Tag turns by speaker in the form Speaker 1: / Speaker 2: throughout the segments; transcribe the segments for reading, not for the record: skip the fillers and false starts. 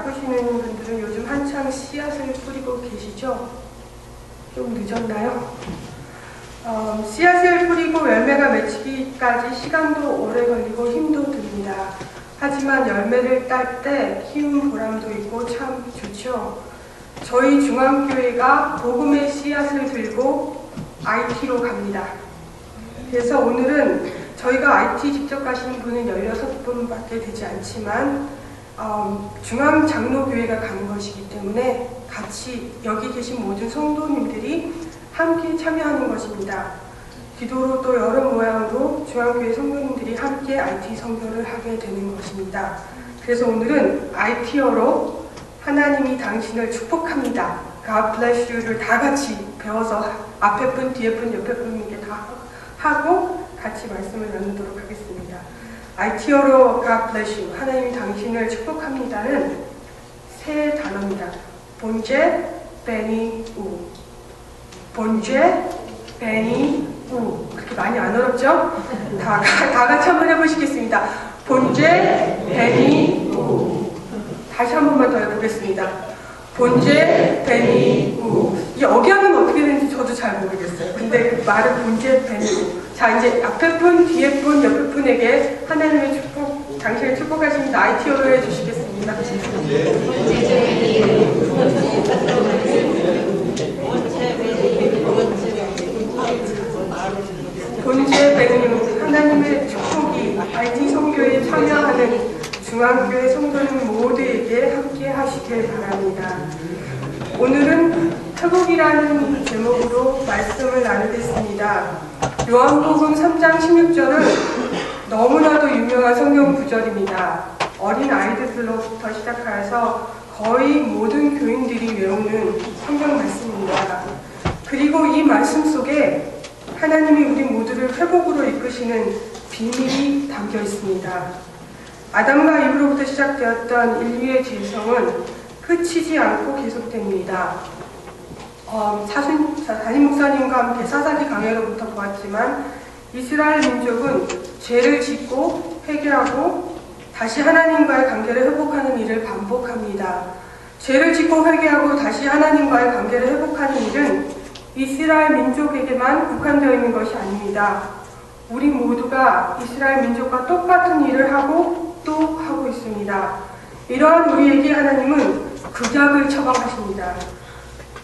Speaker 1: 바쁘시는 분들은 요즘 한창 씨앗을 뿌리고 계시죠? 좀 늦었나요? 씨앗을 뿌리고 열매가 맺히기까지 시간도 오래 걸리고 힘도 듭니다. 하지만 열매를 딸 때 키운 보람도 있고 참 좋죠. 저희 중앙교회가 복음의 씨앗을 들고 IT로 갑니다. 그래서 오늘은 저희가 IT 직접 가시는 분은 16분밖에 되지 않지만 중앙장로교회가 가는 것이기 때문에 같이 여기 계신 모든 성도님들이 함께 참여하는 것입니다. 기도로 또 여러 모양으로 중앙교회 성도님들이 함께 IT 선교를 하게 되는 것입니다. 그래서 오늘은 IT어로 하나님이 당신을 축복합니다. God bless you를 다 같이 배워서 앞에 분, 뒤에 분, 옆에 분에게 다 하고 같이 말씀을 나누도록 하겠습니다. IT어로 God bless you, 하나님이 당신을 축복합니다는 세 단어입니다. 본제, 베니, 우. 본제, 베니, 우. 그렇게 많이 안 어렵죠? 다 같이 한번 해보시겠습니다. 본제, 베니, 우. 다시 한 번만 더 해보겠습니다. 본제, 베니, 우. 이 억양은 어떻게 되는지 저도 잘 모르겠어요. 근데 그 말은 본제, 베니, 우. 자, 이제 앞에 분, 뒤에 분, 옆에 분에게 하나님의 축복, 당신을 축복하십니다. IT어로 해주시겠습니다. 본제, 베니, 우. 하나님의 축복이 IT 선교에 참여하는 중앙교회 성도님 모두에게 함께 하시길 바랍니다. 오늘은 회복이라는 제목으로 말씀을 나누겠습니다. 요한복음 3장 16절은 너무나도 유명한 성경 구절입니다. 어린 아이들로부터 시작해서 거의 모든 교인들이 외우는 성경 말씀입니다. 그리고 이 말씀 속에 하나님이 우리 모두를 회복으로 이끄시는 비밀이 담겨 있습니다. 아담과 이브로부터 시작되었던 인류의 질성은 끝이지 않고 계속됩니다. 담임 목사님과 함께 사사기 강해로부터 보았지만 이스라엘 민족은 죄를 짓고 회개하고 다시 하나님과의 관계를 회복하는 일을 반복합니다. 죄를 짓고 회개하고 다시 하나님과의 관계를 회복하는 일은 이스라엘 민족에게만 국한되어 있는 것이 아닙니다. 우리 모두가 이스라엘 민족과 똑같은 일을 하고 또 하고 있습니다. 이러한 우리에게 하나님은 극약을 처방하십니다.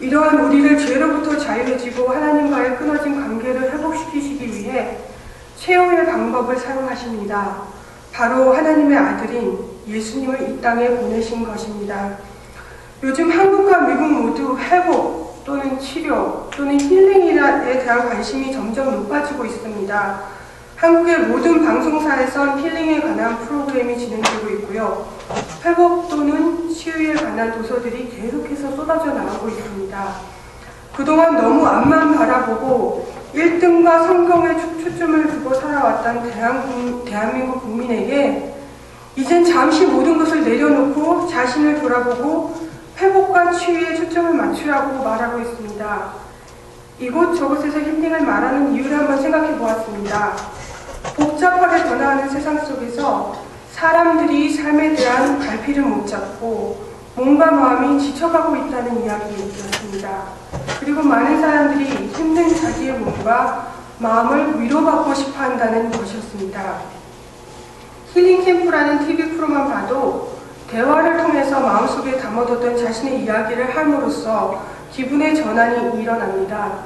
Speaker 1: 이러한 우리를 죄로부터 자유해지고 하나님과의 끊어진 관계를 회복시키시기 위해 최후의 방법을 사용하십니다. 바로 하나님의 아들인 예수님을 이 땅에 보내신 것입니다. 요즘 한국과 미국 모두 회복 또는 치료 또는 힐링에 대한 관심이 점점 높아지고 있습니다. 한국의 모든 방송사에선 힐링에 관한 프로그램이 진행되고 있고요. 회복 또는 치유에 관한 도서들이 계속해서 쏟아져 나오고 있습니다. 그동안 너무 앞만 바라보고 1등과 성경에 초점을 두고 살아왔던 대한민국 국민에게 이젠 잠시 모든 것을 내려놓고 자신을 돌아보고 회복과 치유에 초점을 맞추라고 말하고 있습니다. 이곳저곳에서 힐링을 말하는 이유를 한번 생각해 보았습니다. 복잡하게 변화하는 세상 속에서 사람들이 삶에 대한 갈피를 못 잡고 몸과 마음이 지쳐가고 있다는 이야기였습니다. 그리고 많은 사람들이 힘든 자기의 몸과 마음을 위로받고 싶어 한다는 것이었습니다. 힐링 캠프라는 TV 프로만 봐도 대화를 통해서 마음속에 담아뒀던 자신의 이야기를 함으로써 기분의 전환이 일어납니다.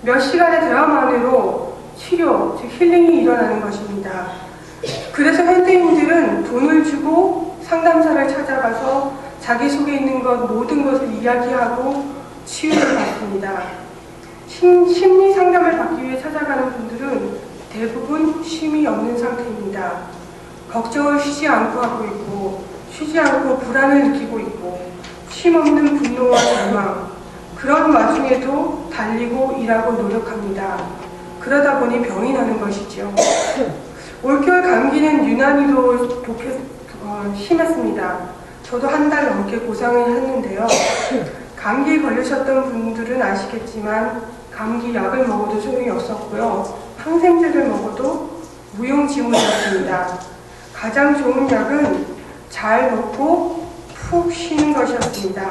Speaker 1: 몇 시간의 대화만으로 치료, 즉 힐링이 일어나는 것입니다. 그래서 현대인들은 돈을 주고 상담사를 찾아가서 자기 속에 있는 모든 것을 이야기하고 치유를 받습니다. 심리 상담을 받기 위해 찾아가는 분들은 대부분 쉼이 없는 상태입니다. 걱정을 쉬지 않고 하고 있고 쉬지 않고 불안을 느끼고 있고 쉼없는 분노와 절망, 그런 와중에도 달리고 일하고 노력합니다. 그러다 보니 병이 나는 것이죠. 올겨울 감기는 유난히도 심했습니다. 저도 한 달 넘게 고생을 했는데요. 감기에 걸리셨던 분들은 아시겠지만 감기 약을 먹어도 소용이 없었고요. 항생제를 먹어도 무용지물이었습니다. 가장 좋은 약은 잘 먹고 푹 쉬는 것이었습니다.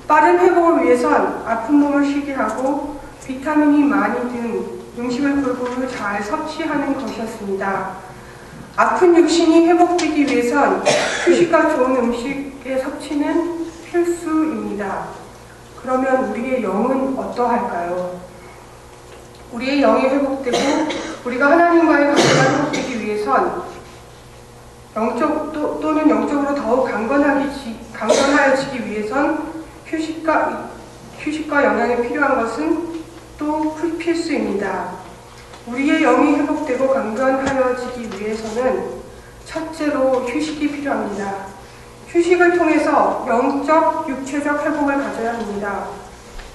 Speaker 1: 빠른 회복을 위해선 아픈 몸을 쉬게 하고 비타민이 많이 든 음식을 골고루 잘 섭취하는 것이었습니다. 아픈 육신이 회복되기 위해선 휴식과 좋은 음식의 섭취는 필수입니다. 그러면 우리의 영은 어떠할까요? 우리의 영이 회복되고 우리가 하나님과의 관계가 회복되기 위해선 또는 영적으로 더욱 강건하여지기 위해선 휴식과 영양이 필요한 것은 또 필수입니다. 우리의 영이 회복되고 강건하여지기 위해서는 첫째로 휴식이 필요합니다. 휴식을 통해서 영적, 육체적 회복을 가져야 합니다.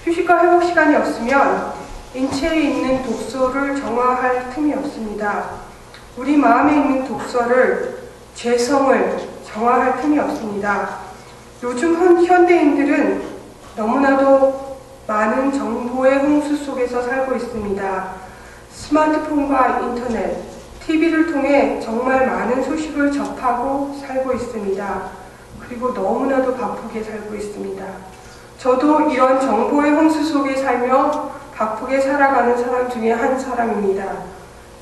Speaker 1: 휴식과 회복 시간이 없으면 인체에 있는 독소를 정화할 틈이 없습니다. 우리 마음에 있는 독소를, 죄성을 정화할 틈이 없습니다. 요즘 현대인들은 너무나도 많은 정보의 홍수 속에서 살고 있습니다. 스마트폰과 인터넷, TV를 통해 정말 많은 소식을 접하고 살고 있습니다. 그리고 너무나도 바쁘게 살고 있습니다. 저도 이런 정보의 홍수 속에 살며 바쁘게 살아가는 사람 중에 한 사람입니다.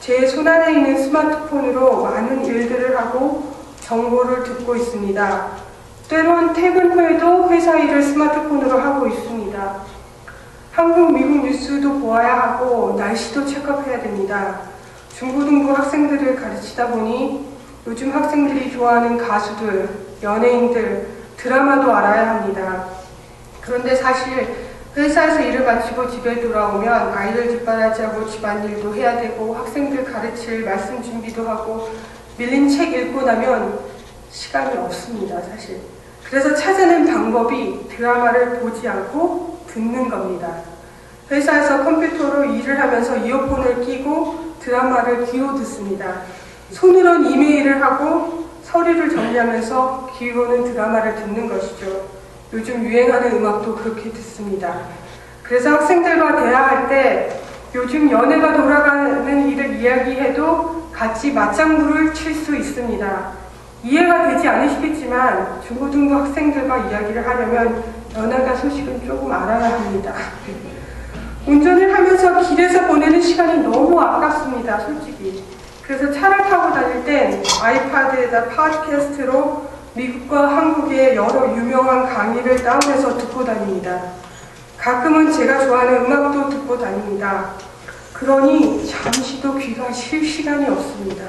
Speaker 1: 제 손안에 있는 스마트폰으로 많은 일들을 하고 정보를 듣고 있습니다. 때론 퇴근 후에도 회사 일을 스마트폰으로 하고 있습니다. 한국, 미국 뉴스도 보아야 하고 날씨도 체크해야 됩니다. 중고등부 학생들을 가르치다 보니 요즘 학생들이 좋아하는 가수들, 연예인들, 드라마도 알아야 합니다. 그런데 사실 회사에서 일을 마치고 집에 돌아오면 아이들 뒷바라지하고 집안일도 해야 되고 학생들 가르칠 말씀 준비도 하고 밀린 책 읽고 나면 시간이 없습니다, 사실. 그래서 찾아낸 방법이 드라마를 보지 않고 듣는 겁니다. 회사에서 컴퓨터로 일을 하면서 이어폰을 끼고 드라마를 귀로 듣습니다. 손으로는 이메일을 하고 서류를 정리하면서 귀로는 드라마를 듣는 것이죠. 요즘 유행하는 음악도 그렇게 듣습니다. 그래서 학생들과 대화할 때 요즘 연애가 돌아가는 일을 이야기해도 같이 맞장구를 칠 수 있습니다. 이해가 되지 않으시겠지만 중고등부 학생들과 이야기를 하려면 연하가 소식은 조금 알아야 합니다. 운전을 하면서 길에서 보내는 시간이 너무 아깝습니다, 솔직히. 그래서 차를 타고 다닐 땐 아이패드에다 팟캐스트로 미국과 한국의 여러 유명한 강의를 다운해서 듣고 다닙니다. 가끔은 제가 좋아하는 음악도 듣고 다닙니다. 그러니 잠시도 귀가 쉴 시간이 없습니다.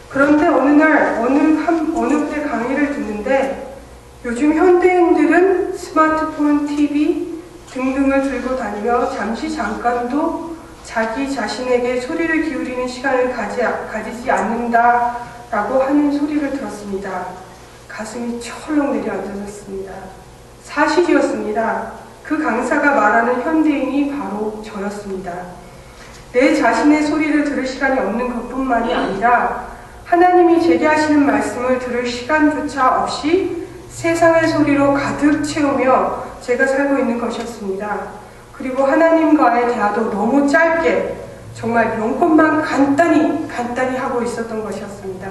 Speaker 1: 그런데 어느 날 어느 분의 강의를 듣는데 요즘 현대인들은 스마트폰, TV 등등을 들고 다니며 잠깐도 자기 자신에게 소리를 기울이는 시간을 가지지 않는다라고 하는 소리를 들었습니다. 가슴이 철렁 내려앉았습니다. 사실이었습니다. 그 강사가 말하는 현대인이 바로 저였습니다. 내 자신의 소리를 들을 시간이 없는 것뿐만이 아니라 하나님이 제게 하시는 말씀을 들을 시간조차 없이 세상의 소리로 가득 채우며 제가 살고 있는 것이었습니다. 그리고 하나님과의 대화도 너무 짧게 정말 용건만 간단히 하고 있었던 것이었습니다.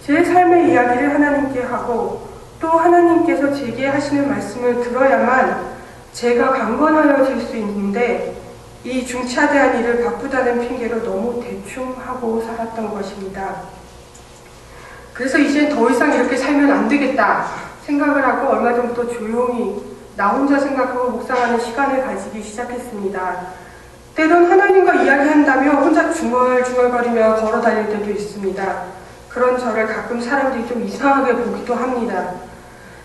Speaker 1: 제 삶의 이야기를 하나님께 하고 또 하나님께서 제게 하시는 말씀을 들어야만 제가 강건하여질 수 있는데 이 중차대한 일을 바쁘다는 핑계로 너무 대충 하고 살았던 것입니다. 그래서 이제 더 이상 이렇게 살면 안 되겠다 생각을 하고 얼마 전부터 조용히 나 혼자 생각하고 묵상하는 시간을 가지기 시작했습니다. 때론 하나님과 이야기한다며 혼자 중얼중얼거리며 걸어 다닐 때도 있습니다. 그런 저를 가끔 사람들이 좀 이상하게 보기도 합니다.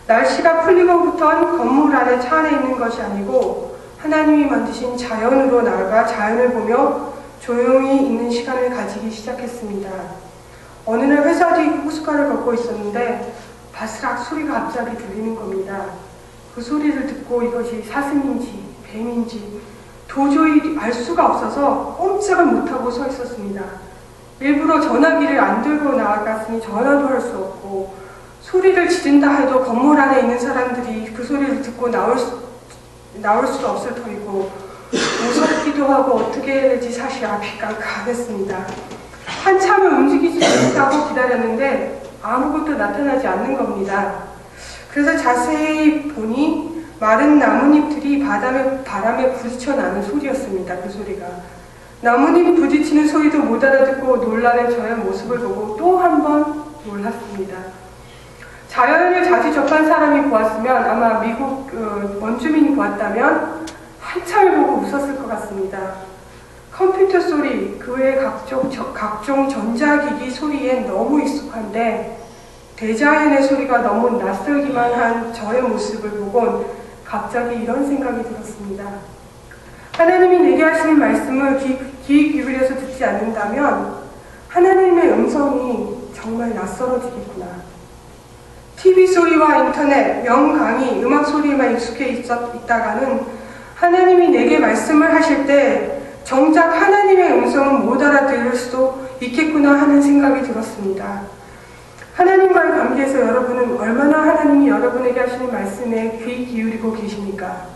Speaker 1: 날씨가 풀리고부터는 건물 안에 차 안에 있는 것이 아니고 하나님이 만드신 자연으로 나아가 자연을 보며 조용히 있는 시간을 가지기 시작했습니다. 어느 날 회사 뒤 호숫가를 걷고 있었는데 바스락 소리가 갑자기 들리는 겁니다. 그 소리를 듣고 이것이 사슴인지 뱀인지 도저히 알 수가 없어서 꼼짝을 못하고 서 있었습니다. 일부러 전화기를 안 들고 나아갔으니 전화도 할 수 없고 소리를 지른다 해도 건물 안에 있는 사람들이 그 소리를 듣고 나올 수도 없을 터이고 무섭기도 하고 어떻게 해야 될지 사실 앞이 깜깜했습니다. 한참을 움직이지 못하고 기다렸는데 아무것도 나타나지 않는 겁니다. 그래서 자세히 보니 마른 나뭇잎들이 바람에 부딪혀 나는 소리였습니다. 그 소리가. 나뭇잎 부딪히는 소리도 못 알아듣고 놀라는 저의 모습을 보고 또 한 번 놀랐습니다. 자연을 자주 접한 사람이 보았으면, 아마 미국 원주민이 보았다면 한참을 보고 웃었을 것 같습니다. 컴퓨터 소리, 그 외에 각종 전자기기 소리엔 너무 익숙한데 대자연의 소리가 너무 낯설기만 한 저의 모습을 보곤 갑자기 이런 생각이 들었습니다. 하나님이 내게 하시는 말씀을 귀 기울여서 듣지 않는다면 하나님의 음성이 정말 낯설어지겠구나. TV 소리와 인터넷, 명강의, 음악 소리에만 익숙해 있다가는 하나님이 내게 말씀을 하실 때 정작 하나님의 음성은 못 알아들을 수도 있겠구나 하는 생각이 들었습니다. 하나님과의 관계에서 여러분은 얼마나 하나님이 여러분에게 하시는 말씀에 귀 기울이고 계십니까?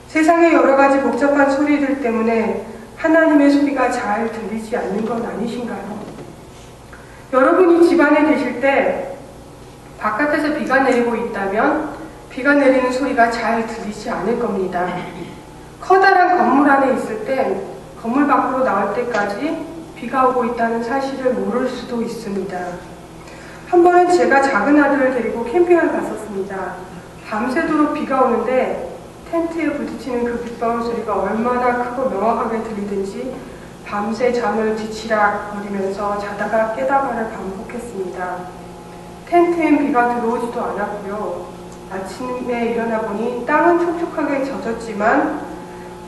Speaker 1: 세상의 여러 가지 복잡한 소리들 때문에 하나님의 소리가 잘 들리지 않는 건 아니신가요? 여러분이 집안에 계실 때 바깥에서 비가 내리고 있다면 비가 내리는 소리가 잘 들리지 않을 겁니다. 커다란 건물 안에 있을 땐 건물 밖으로 나올 때까지 비가 오고 있다는 사실을 모를 수도 있습니다. 한 번은 제가 작은 아들을 데리고 캠핑을 갔었습니다. 밤새도록 비가 오는데 텐트에 부딪히는 그 빗방울 소리가 얼마나 크고 명확하게 들리든지 밤새 잠을 뒤치락거리면서 자다가 깨다가를 반복했습니다. 텐트엔 비가 들어오지도 않았고요. 아침에 일어나 보니 땅은 촉촉하게 젖었지만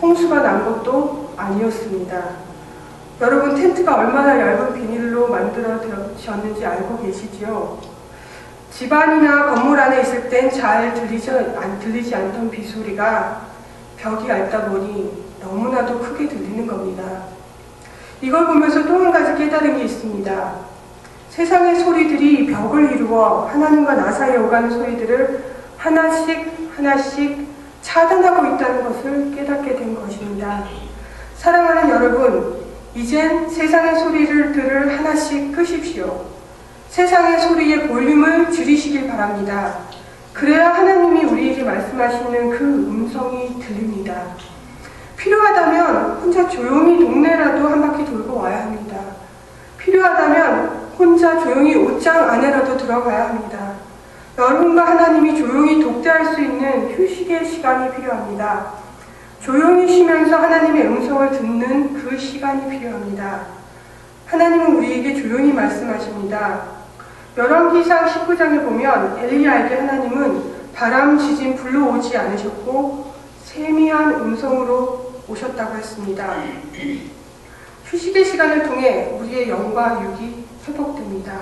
Speaker 1: 홍수가 난 것도 아니었습니다. 여러분, 텐트가 얼마나 얇은 비닐로 만들어졌는지 알고 계시지요? 집안이나 건물 안에 있을 땐 잘 들리지 않던 비소리가 벽이 얇다 보니 너무나도 크게 들리는 겁니다. 이걸 보면서 또 한 가지 깨달은 게 있습니다. 세상의 소리들이 벽을 이루어 하나님과 나 사이에 오가는 소리들을 하나씩 차단하고 있다는 것을 깨닫게 된 것입니다. 사랑하는 여러분, 이젠 세상의 소리들을 하나씩 끄십시오. 세상의 소리의 볼륨을 줄이시길 바랍니다. 그래야 하나님이 우리에게 말씀하시는 그 음성이 들립니다. 필요하다면 혼자 조용히 동네라도 한 바퀴 돌고 와야 합니다. 필요하다면 혼자 조용히 옷장 안에라도 들어가야 합니다. 여러분과 하나님이 조용히 독대할 수 있는 휴식의 시간이 필요합니다. 조용히 쉬면서 하나님의 음성을 듣는 그 시간이 필요합니다. 하나님은 우리에게 조용히 말씀하십니다. 열왕기상 19장에 보면 엘리야에게 하나님은 바람, 지진, 불로 오지 않으셨고 세미한 음성으로 오셨다고 했습니다. 휴식의 시간을 통해 우리의 영과 육이 회복됩니다.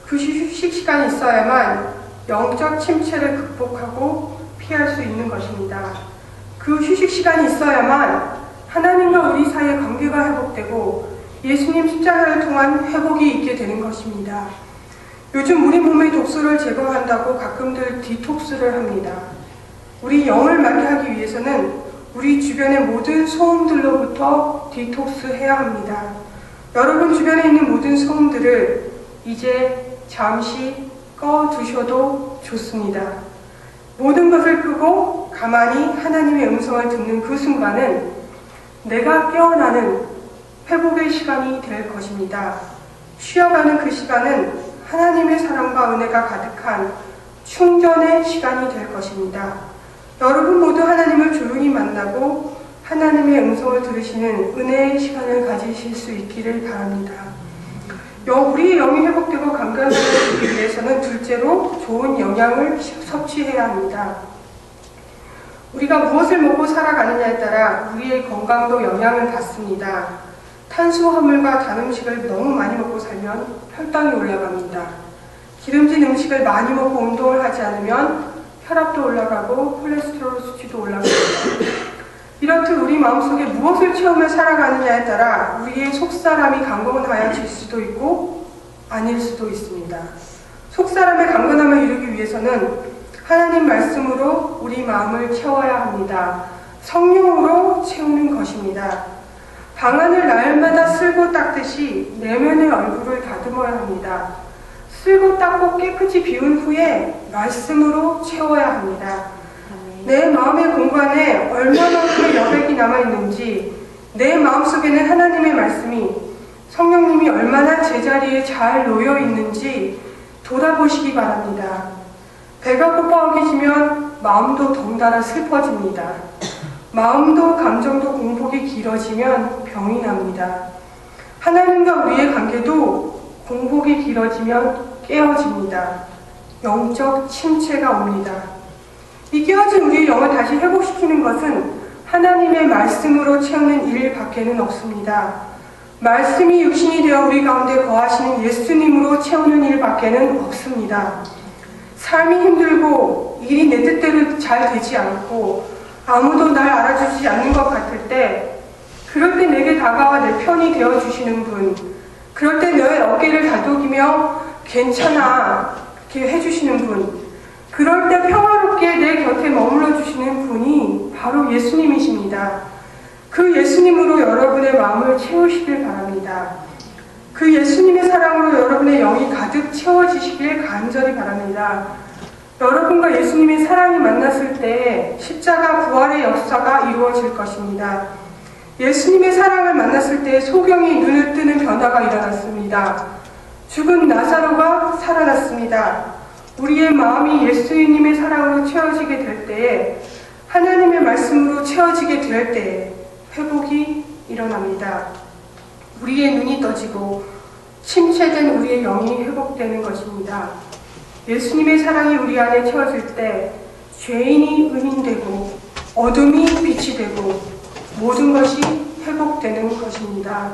Speaker 1: 그 휴식 시간이 있어야만 영적 침체를 극복하고 피할 수 있는 것입니다. 그 휴식 시간이 있어야만 하나님과 우리 사이의 관계가 회복되고 예수님 십자가를 통한 회복이 있게 되는 것입니다. 요즘 우리 몸의 독소를 제거한다고 가끔들 디톡스를 합니다. 우리 영을 맑게 하기 위해서는 우리 주변의 모든 소음들로부터 디톡스해야 합니다. 여러분 주변에 있는 모든 소음들을 이제 잠시 꺼두셔도 좋습니다. 모든 것을 끄고 가만히 하나님의 음성을 듣는 그 순간은 내가 깨어나는 회복의 시간이 될 것입니다. 쉬어가는 그 시간은 하나님의 사랑과 은혜가 가득한 충전의 시간이 될 것입니다. 여러분 모두 하나님을 조용히 만나고 하나님의 음성을 들으시는 은혜의 시간을 가지실 수 있기를 바랍니다. 우리의 영이 회복되고 건강해지기 위해서는 둘째로 좋은 영양을 섭취해야 합니다. 우리가 무엇을 먹고 살아가느냐에 따라 우리의 건강도 영향을 받습니다. 탄수화물과 단 음식을 너무 많이 먹고 살면 혈당이 올라갑니다. 기름진 음식을 많이 먹고 운동을 하지 않으면 혈압도 올라가고 콜레스테롤 수치도 올라갑니다. 이렇듯 우리 마음속에 무엇을 채우며 살아가느냐에 따라 우리의 속사람이 강건하여질 수도 있고 아닐 수도 있습니다. 속사람의 강건함을 이루기 위해서는 하나님 말씀으로 우리 마음을 채워야 합니다. 성령으로 채우는 것입니다. 방안을 날마다 쓸고 닦듯이 내면의 얼굴을 다듬어야 합니다. 쓸고 닦고 깨끗이 비운 후에 말씀으로 채워야 합니다. 내 마음의 공간에 얼마나 그 여백이 남아있는지, 내 마음속에는 하나님의 말씀이, 성령님이 얼마나 제자리에 잘 놓여 있는지 돌아보시기 바랍니다. 배가 고파오기지면 마음도 덩달아 슬퍼집니다. 마음도 감정도 공복이 길어지면 병이 납니다. 하나님과 우리의 관계도 공복이 길어지면 깨어집니다. 영적 침체가 옵니다. 이 깨어진 우리의 영을 다시 회복시키는 것은 하나님의 말씀으로 채우는 일 밖에는 없습니다. 말씀이 육신이 되어 우리 가운데 거하시는 예수님으로 채우는 일 밖에는 없습니다. 삶이 힘들고 일이 내 뜻대로 잘 되지 않고 아무도 날 알아주지 않는 것 같을 때, 그럴 때 내게 다가와 내 편이 되어주시는 분, 그럴 때 너의 어깨를 다독이며 괜찮아 이렇게 해주시는 분, 그럴 때 평화롭게 내 곁에 머물러 주시는 분이 바로 예수님이십니다. 그 예수님으로 여러분의 마음을 채우시길 바랍니다. 그 예수님의 사랑으로 여러분의 영이 가득 채워지시길 간절히 바랍니다. 여러분과 예수님의 사랑이 만났을 때 십자가 부활의 역사가 이루어질 것입니다. 예수님의 사랑을 만났을 때 소경이 눈을 뜨는 변화가 일어났습니다. 죽은 나사로가 살아났습니다. 우리의 마음이 예수님의 사랑으로 채워지게 될 때에, 하나님의 말씀으로 채워지게 될 때에 회복이 일어납니다. 우리의 눈이 떠지고 침체된 우리의 영이 회복되는 것입니다. 예수님의 사랑이 우리 안에 채워질 때 죄인이 의인되고 어둠이 빛이 되고 모든 것이 회복되는 것입니다.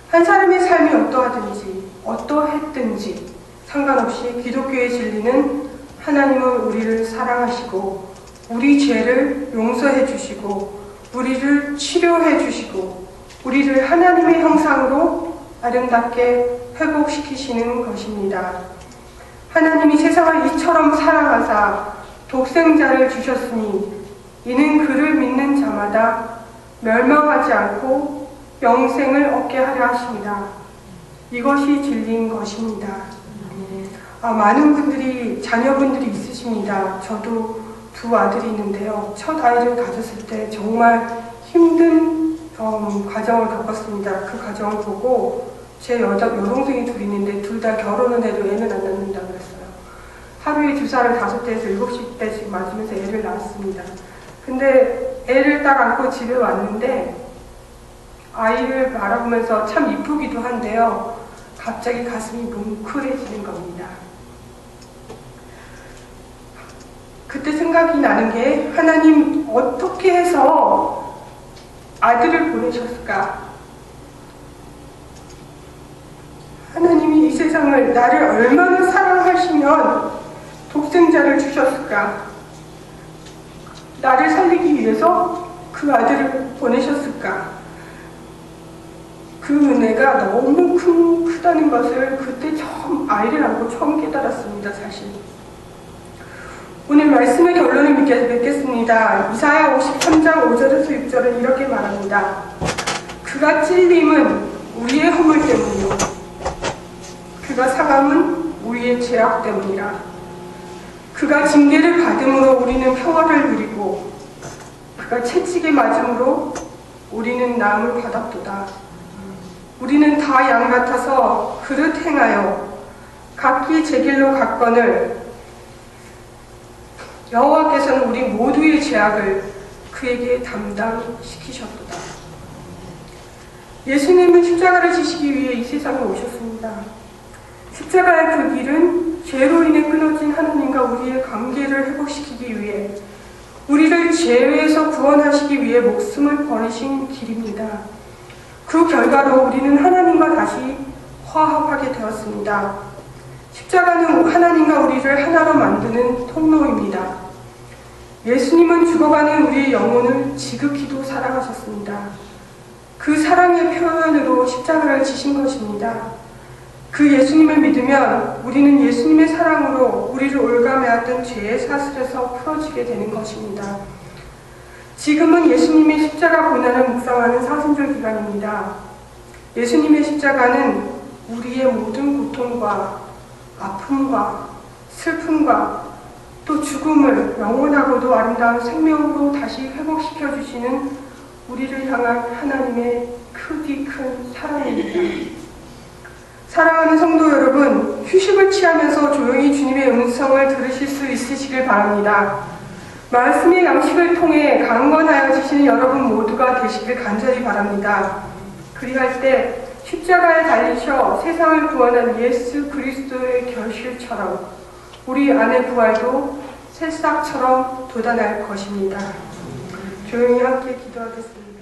Speaker 1: 한 사람의 삶이 어떠하든지 어떠했든지 상관없이 기독교의 진리는 하나님은 우리를 사랑하시고 우리 죄를 용서해 주시고 우리를 치료해 주시고 우리를 하나님의 형상으로 아름답게 회복시키시는 것입니다. 하나님이 세상을 이처럼 사랑하사 독생자를 주셨으니 이는 그를 믿는 자마다 멸망하지 않고 영생을 얻게 하려 하십니다. 이것이 진리인 것입니다. 많은 분들이, 자녀분들이 있으십니다. 저도 두 아들이 있는데요. 첫 아이를 가졌을 때 정말 힘든 과정을 겪었습니다. 그 과정을 보고 제 여동생이 둘이 있는데 둘 다 결혼은 해도 애는 안 낳는다 그랬어요. 하루에 2살을 5대에서 7대씩 맞으면서 애를 낳았습니다. 근데 애를 딱 안고 집에 왔는데 아이를 바라보면서 참 이쁘기도 한데요. 갑자기 가슴이 뭉클해지는 겁니다. 그때 생각이 나는 게, 하나님 어떻게 해서 아들을 보내셨을까? 하나님이 이 세상을 나를 얼마나 사랑하시면 독생자를 주셨을까? 나를 살리기 위해서 그 아들을 보내셨을까? 그 은혜가 너무 크다는 것을 그때 처음 아이를 안고 처음 깨달았습니다. 사실 오늘 말씀의 결론을 맺겠습니다. 이사야 53장 5절에서 6절은 이렇게 말합니다. 그가 찔림은 우리의 허물 때문이요 그가 상함은 우리의 죄악 때문이라. 그가 징계를 받음으로 우리는 평화를 누리고 그가 채찍에 맞음으로 우리는 나음을 받았도다. 우리는 다 양 같아서 그릇 행하여 각기 제 길로 갔거늘 여호와께서는 우리 모두의 죄악을 그에게 담당시키셨도다. 예수님은 십자가를 지시기 위해 이 세상에 오셨습니다. 십자가의 그 길은 죄로 인해 끊어진 하나님과 우리의 관계를 회복시키기 위해, 우리를 죄에서 구원하시기 위해 목숨을 버리신 길입니다. 그 결과로 우리는 하나님과 다시 화합하게 되었습니다. 십자가는 하나님과 우리를 하나로 만드는 통로입니다. 예수님은 죽어가는 우리의 영혼을 지극히도 사랑하셨습니다. 그 사랑의 표현으로 십자가를 지신 것입니다. 그 예수님을 믿으면 우리는 예수님의 사랑으로 우리를 올가매었던 죄의 사슬에서 풀어지게 되는 것입니다. 지금은 예수님의 십자가 고난을 묵상하는 사순절 기간입니다. 예수님의 십자가는 우리의 모든 고통과 아픔과 슬픔과 또 죽음을 영원하고도 아름다운 생명으로 다시 회복시켜 주시는 우리를 향한 하나님의 크디 큰 사랑입니다. 사랑하는 성도 여러분, 휴식을 취하면서 조용히 주님의 음성을 들으실 수 있으시길 바랍니다. 말씀의 양식을 통해 강건하여지시는 여러분 모두가 되시길 간절히 바랍니다. 그리할 때 십자가에 달리셔 세상을 구원한 예수 그리스도의 결실처럼 우리 안의 부활도 새싹처럼 돋아날 것입니다. 조용히 함께 기도하겠습니다.